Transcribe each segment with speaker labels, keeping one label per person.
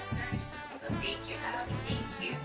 Speaker 1: Thank you, Natalie. Thank you.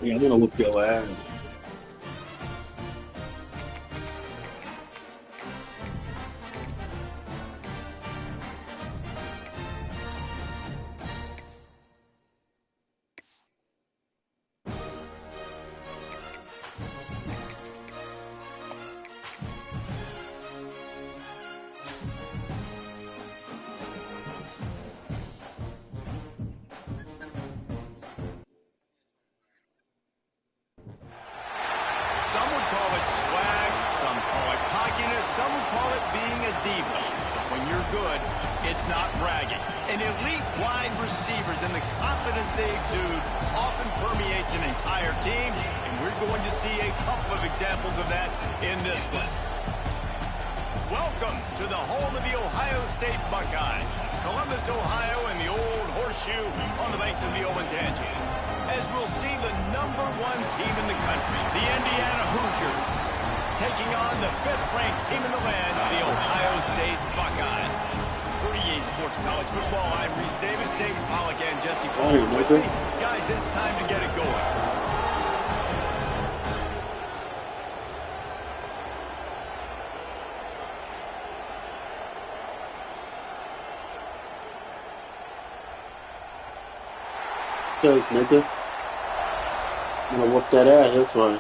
Speaker 2: Yeah, I'm gonna whoop your ass.
Speaker 3: Some would call it swag, some call it cockiness, some would call it being a diva. When you're good, it's not bragging. And elite wide receivers and the confidence they exude often permeates an entire team, and we're going to see a couple of examples of that in this one. Welcome to the home of the Ohio State Buckeyes, Columbus, Ohio, and the old horseshoe on the banks of the Olentangy. As we'll see the #1 team in the country, the Indiana Hoosiers, taking on the 5th-ranked team in the land, the Ohio State Buckeyes. For EA Sports College Football, I'm Reese Davis, David Pollack, and Jesse Palmer with me. Guys, it's time to get it going.
Speaker 2: Cause nigga, I'm gonna whoop that ass. That's why.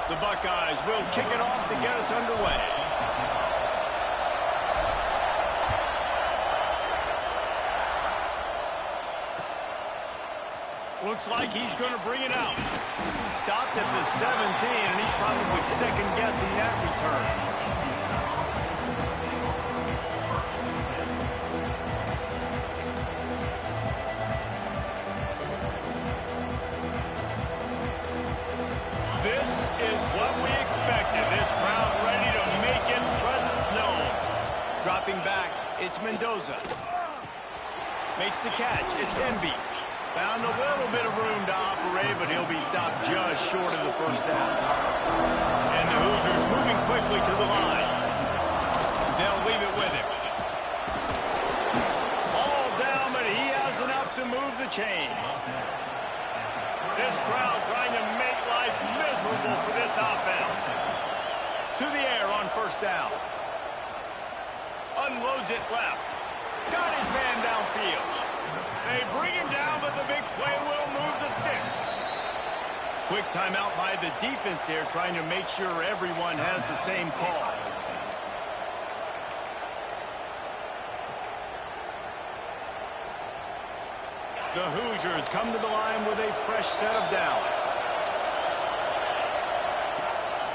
Speaker 3: The Buckeyes will kick it off to get us underway. Looks like he's going to bring it out. Stopped at the 17, and he's probably second-guessing that return. It's Mendoza. Makes the catch. It's Envy. Found a little bit of room to operate, but he'll be stopped just short of the first down. And the Hoosiers moving quickly to the line. They'll leave it with him. All down, but he has enough to move the chains. This crowd trying to make life miserable for this offense. To the air on first down. Unloads it left. Got his man downfield. They bring him down, but the big play will move the sticks. Quick timeout by the defense there, trying to make sure everyone has the same call. The Hoosiers come to the line with a fresh set of downs.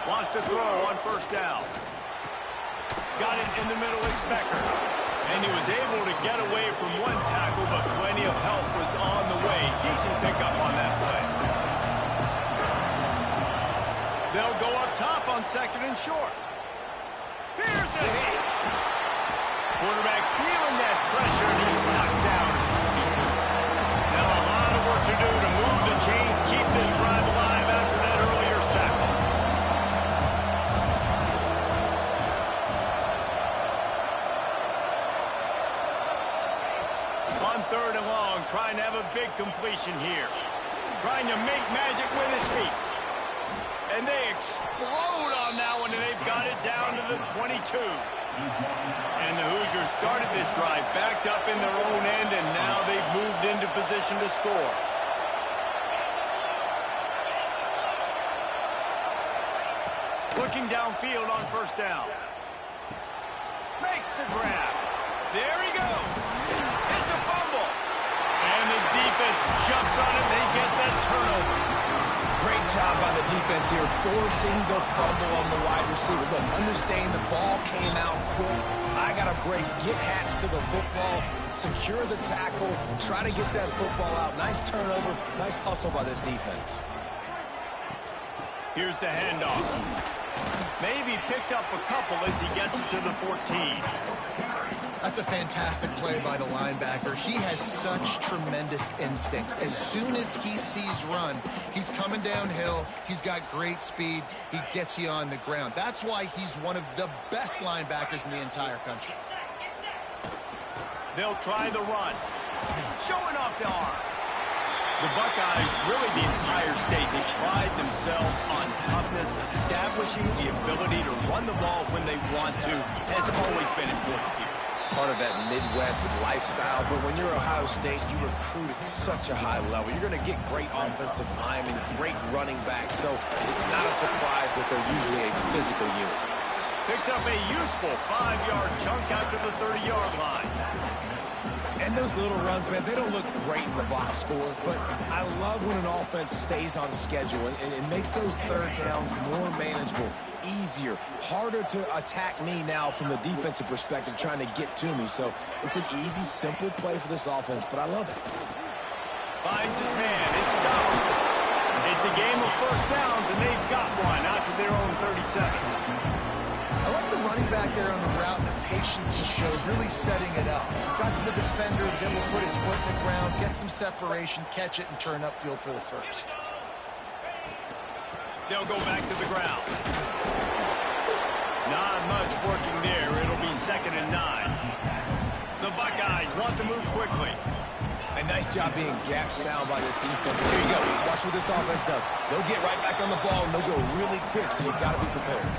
Speaker 3: Wants to throw on first down. Got it in the middle, it's Becker. And he was able to get away from one tackle, but plenty of help was on the way. Decent pickup on that play. They'll go up top on second and short. Here's a hit. Quarterback feeling that pressure, and he's knocked down. Now a lot of work to do to move the chains, keep this drive alive after that earlier sack. On third and long, trying to have a big completion here. Trying to make magic with his feet. And they explode on that one, and they've got it down to the 22. And the Hoosiers started this drive backed up in their own end, and now they've moved into position to score. Looking downfield on first down. Makes the grab. There he goes. It's a fumble. And the defense jumps on it. They get that turnover.
Speaker 4: Great job by the defense here, forcing the fumble on the wide receiver. Look, understand the ball came out quick. I got to break, get hats to the football, secure the tackle, try to get that football out. Nice turnover, nice hustle by this defense.
Speaker 3: Here's the handoff. Maybe picked up a couple as he gets it to the 14.
Speaker 5: That's a fantastic play by the linebacker. He has such tremendous instincts. As soon as he sees run, he's coming downhill. He's got great speed. He gets you on the ground. That's why he's one of the best linebackers in the entire country.
Speaker 3: They'll try the run. Showing off the arm. The Buckeyes, really the entire state, they pride themselves on toughness. Establishing the ability to run the ball when they want to has always been important here.
Speaker 4: Part of that Midwest lifestyle, but when you're Ohio State, you recruit at such a high level. You're going to get great offensive linemen, great running backs, so it's not a surprise that they're usually a physical unit.
Speaker 3: Picks up a useful 5-yard chunk after the 30-yard line.
Speaker 4: And those little runs, man, they don't look great in the box score, but I love when an offense stays on schedule and it makes those third downs more manageable, easier, harder to attack me now from the defensive perspective trying to get to me. So it's an easy, simple play for this offense, but I love it.
Speaker 3: Finds his man. It's Godwin. It's a game of first downs, and they've got one out to their own 37.
Speaker 5: I like the running back there on the route and the patience he showed, really setting it up. Got to the defender, was able to put his foot in the ground, get some separation, catch it, and turn upfield for the first.
Speaker 3: They'll go back to the ground. Not much working there. It'll be 2nd and 9. The Buckeyes want to move quickly.
Speaker 4: A nice job being gap sound by this defense. Here you go. Watch what this offense does. They'll get right back on the ball, and they'll go really quick, so you've got to be prepared.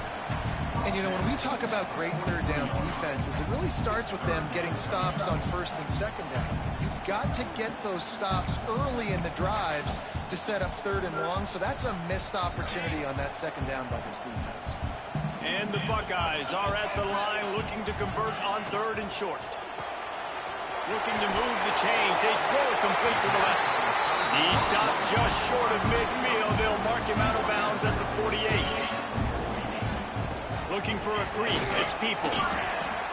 Speaker 5: And, you know, when we talk about great third down defenses, it really starts with them getting stops on first and second down. You've got to get those stops early in the drives to set up third and long, so that's a missed opportunity on that second down by this defense.
Speaker 3: And the Buckeyes are at the line looking to convert on third and short. Looking to move the chains. They throw it complete to the left. He stopped just short of midfield. They'll mark him out of bounds at the 48. Looking for a crease. It's Peoples.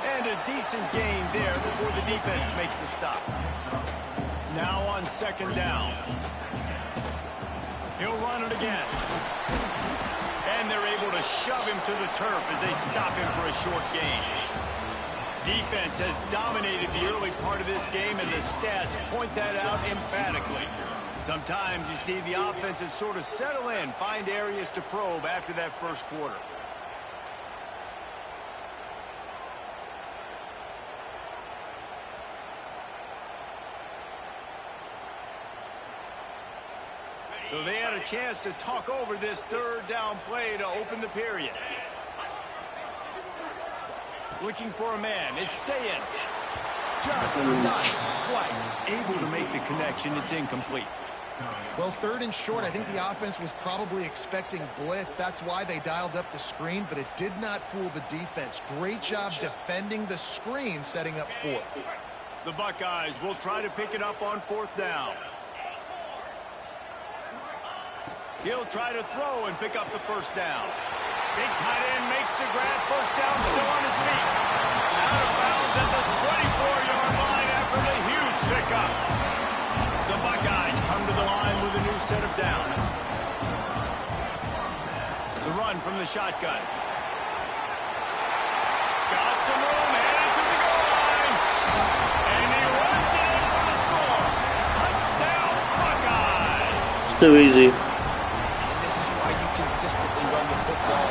Speaker 3: And a decent gain there before the defense makes the stop. Now on 2nd down. He'll run it again. And they're able to shove him to the turf as they stop him for a short gain. defense has dominated the early part of this game, and the stats point that out emphatically. Sometimes you see the offenses sort of settle in, find areas to probe after that first quarter. So they had a chance to talk over this third down play to open the period. Looking for a man. It's Sayin. Just not quite able to make the connection. It's incomplete.
Speaker 5: Well, third and short, I think the offense was probably expecting blitz. That's why they dialed up the screen, but it did not fool the defense. Great job defending the screen, setting up fourth.
Speaker 3: The Buckeyes will try to pick it up on fourth down. He'll try to throw and pick up the first down. Big tight end makes the grab. First down, still on his feet. Out of bounds at the 24-yard line after the huge pickup. The Buckeyes come to the line with a new set of downs. The run from the shotgun. Got some room, headed to the goal line. And he runs it in for the score. Touchdown, Buckeyes.
Speaker 2: It's too easy.
Speaker 4: Consistently run the football.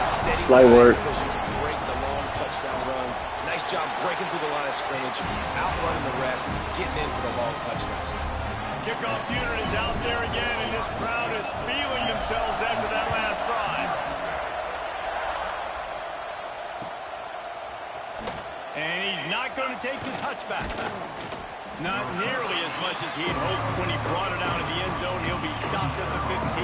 Speaker 4: Steady
Speaker 2: Slight work.
Speaker 4: Because you can break the long touchdown runs. Nice job breaking through the line of scrimmage, outrunning the rest, getting in for the long touchdowns.
Speaker 3: Kickoff unit is out there again, and this crowd is feeling themselves after that last drive. And he's not going to take the touchback. Not nearly as much as he'd hoped when he brought it out of the end zone. He'll be stopped at the 15.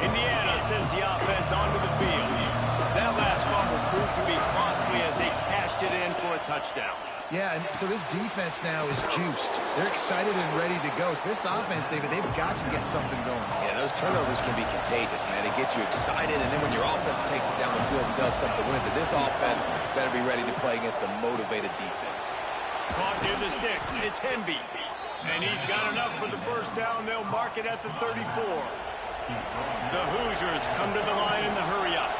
Speaker 3: Indiana sends the offense onto the field. That last fumble proved to be costly as they cashed it in for a touchdown.
Speaker 5: Yeah, and so this defense now is juiced. They're excited and ready to go. So this offense, David, they've got to get something going.
Speaker 4: Yeah, those turnovers can be contagious, man. They get you excited, and then when your offense takes it down the field and does something with it, this offense better be ready to play against a motivated defense.
Speaker 3: Caught near the sticks. It's Hemby. And he's got enough for the first down. They'll mark it at the 34. The Hoosiers come to the line in the hurry-up.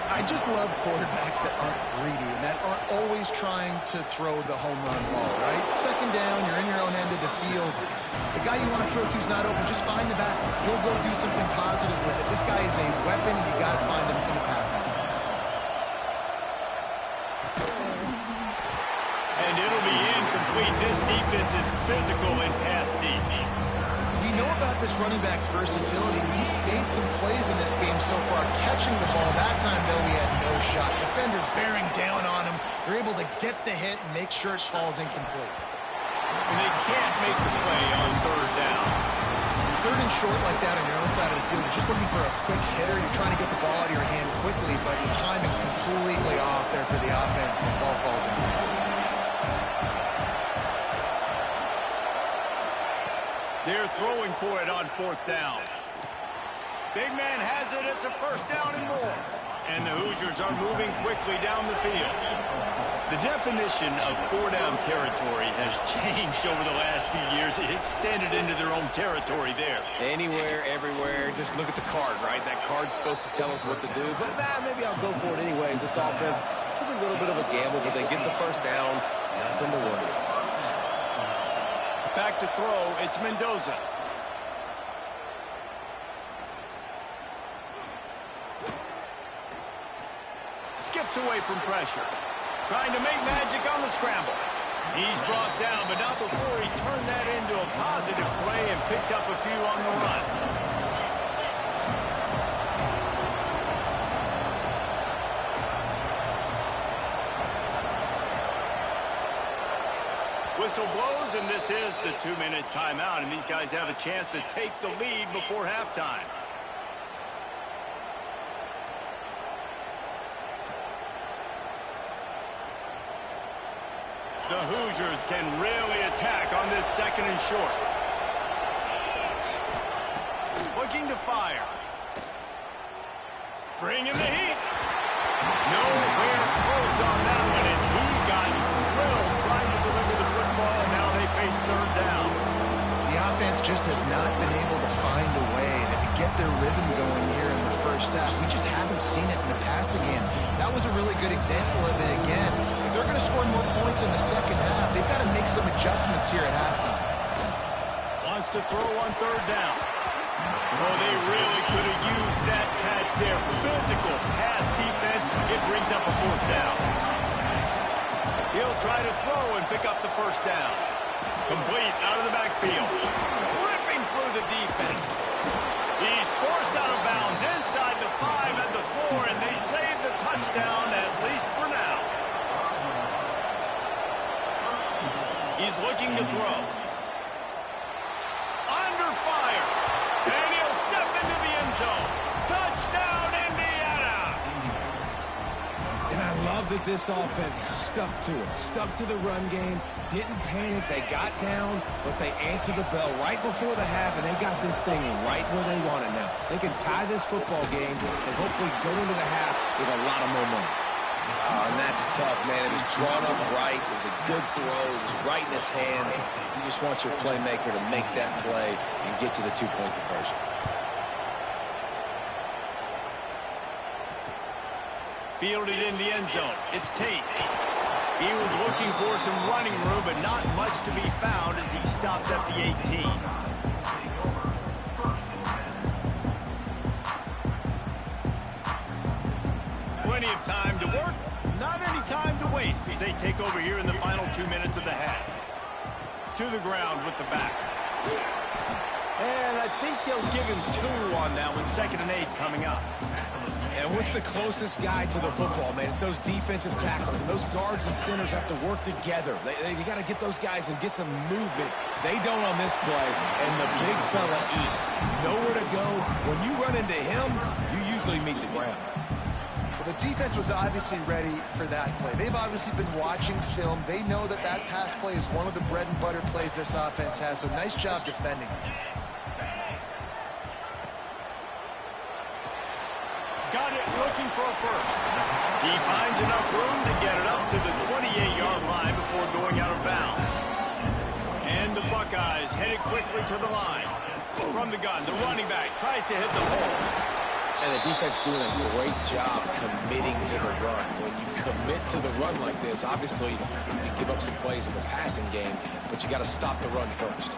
Speaker 5: I just love quarterbacks that aren't greedy and that aren't always trying to throw the home run ball, right? Second down, you're in your own end of the field. The guy you want to throw to is not open. Just find the back. He'll go do something positive with it. This guy is a weapon, and you got to find him in the passing.
Speaker 3: And it'll be incomplete. This defense is physical and pass deep.
Speaker 5: We know about this running back's versatility. He's made some plays in this game so far, catching the ball. That time, though, he had no shot. Defender bearing down on him. They're able to get the hit and make sure it falls incomplete.
Speaker 3: And they can't make the play on third down.
Speaker 5: Third and short like that on your own side of the field, you're just looking for a quick hitter. You're trying to get the ball out of your hand quickly, but the timing completely off there for the offense, and the ball falls incomplete.
Speaker 3: They're throwing for it on fourth down. Big man has it. It's a first down and more. And the Hoosiers are moving quickly down the field. The definition of four-down territory has changed over the last few years. It extended into their own territory there.
Speaker 4: Anywhere, everywhere, just look at the card, right? That card's supposed to tell us what to do, but maybe I'll go for it anyways. This offense took a little bit of a gamble, but they get the first down. Nothing to worry about.
Speaker 3: Back to throw, it's Mendoza. Skips away from pressure. Trying to make magic on the scramble. He's brought down, but not before he turned that into a positive play and picked up a few on the run. Whistle blows, and this is the 2-minute timeout, and these guys have a chance to take the lead before halftime. The Hoosiers can really attack on this second and short. Looking to fire. Bringing the heat. Nowhere close on that one.
Speaker 5: just has not been able to find a way to get their rhythm going here in the first half. We just haven't seen it in the passing game. That was a really good example of it again. If they're going to score more points in the second half, they've got to make some adjustments here at halftime.
Speaker 3: Wants to throw on third down. Oh, they really could have used that catch there. Physical pass defense. It brings up a fourth down. He'll try to throw and pick up the first down. Complete out of the backfield. Ripping through the defense. He's forced out of bounds inside the 5 and the 4, and they save the touchdown, at least for now. He's looking to throw. Under fire. And he'll step into the end zone. Touchdown, Indiana!
Speaker 4: And I love that this offense stuck to it, stuck to the run game, didn't panic. They got down, but they answered the bell right before the half, and they got this thing right where they want it now. They can tie this football game and hopefully go into the half with a lot of momentum.
Speaker 6: Oh, and that's tough, man. It was drawn up right. It was a good throw. It was right in his hands. You just want your playmaker to make that play and get to the two-point conversion.
Speaker 3: Fielded in the end zone. It's Tate. He was looking for some running room, but not much to be found as he stopped at the 18. Plenty of time to work, not any time to waste as they take over here in the final 2 minutes of the half. To the ground with the back. And I think they'll give him 2 on that one. 2nd and 8 coming up.
Speaker 4: And what's the closest guy to the football, man? It's those defensive tackles, and those guards and centers have to work together. They got to get those guys and get some movement. They don't on this play, and the big fella eats. Nowhere to go. When you run into him, you usually meet the ground.
Speaker 5: Well, the defense was obviously ready for that play. They've obviously been watching film. They know that that pass play is one of the bread and butter plays this offense has, so nice job defending it.
Speaker 3: Got it looking for a first. He finds enough room to get it up to the 28-yard line before going out of bounds. And the Buckeyes headed quickly to the line. From the gun, the running back tries to hit the hole.
Speaker 6: And the defense doing a great job committing to the run. When you commit to the run like this, obviously you can give up some plays in the passing game, but you got to stop the run first.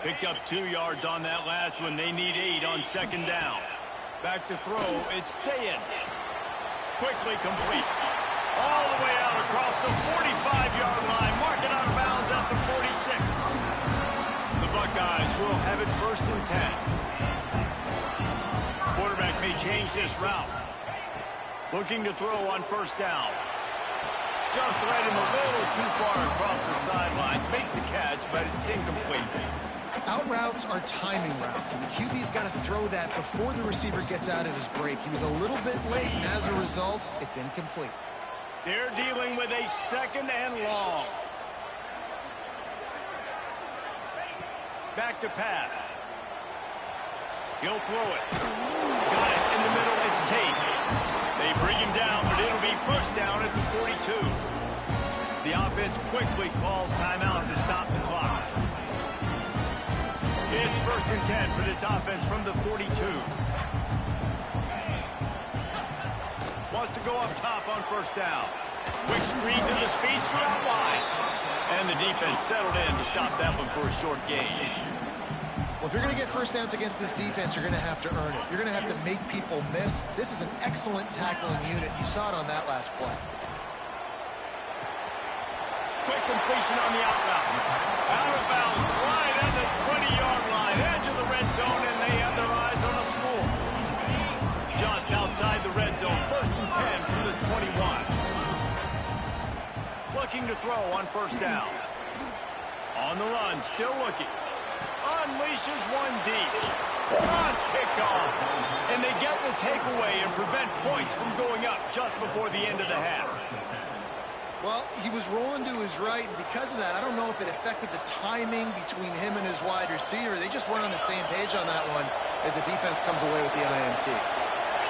Speaker 3: Picked up 2 yards on that last one. They need 8 on 2nd down. Back to throw. It's Sayin. Quickly complete. All the way out across the 45-yard line. Mark it out of bounds at the 46. The Buckeyes will have it 1st and 10. Quarterback may change this route. Looking to throw on 1st down. Just led him a little too far across the sidelines. Makes the catch, but it's incomplete.
Speaker 5: Out routes are timing routes, and the QB's got to throw that before the receiver gets out of his break. He was a little bit late, and as a result, it's incomplete.
Speaker 3: They're dealing with a 2nd and long. Back to pass. He'll throw it. Got it in the middle. It's Tate. They bring him down, but it'll be 1st down at the 42. The offense quickly calls timeout to stop the clock. It's 1st and 10 for this offense from the 42. Wants to go up top on 1st down. Quick screen to the speedster out wide. And the defense settled in to stop that one for a short gain.
Speaker 5: Well, if you're going to get 1st downs against this defense, you're going to have to earn it. You're going to have to make people miss. This is an excellent tackling unit. You saw it on that last play.
Speaker 3: Quick completion on the out route. Out of bounds, right at the 20-yard line, edge of the red zone, and they have their eyes on a score. Just outside the red zone, 1st and 10 from the 21. Looking to throw on 1st down. On the run, still looking. Unleashes one deep. It's picked off. And they get the takeaway and prevent points from going up just before the end of the half.
Speaker 5: Well, he was rolling to his right, and because of that, I don't know if it affected the timing between him and his wide receiver. They just weren't on the same page on that one as the defense comes away with the INT.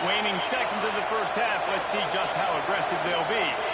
Speaker 3: Waning seconds of the first half. Let's see just how aggressive they'll be.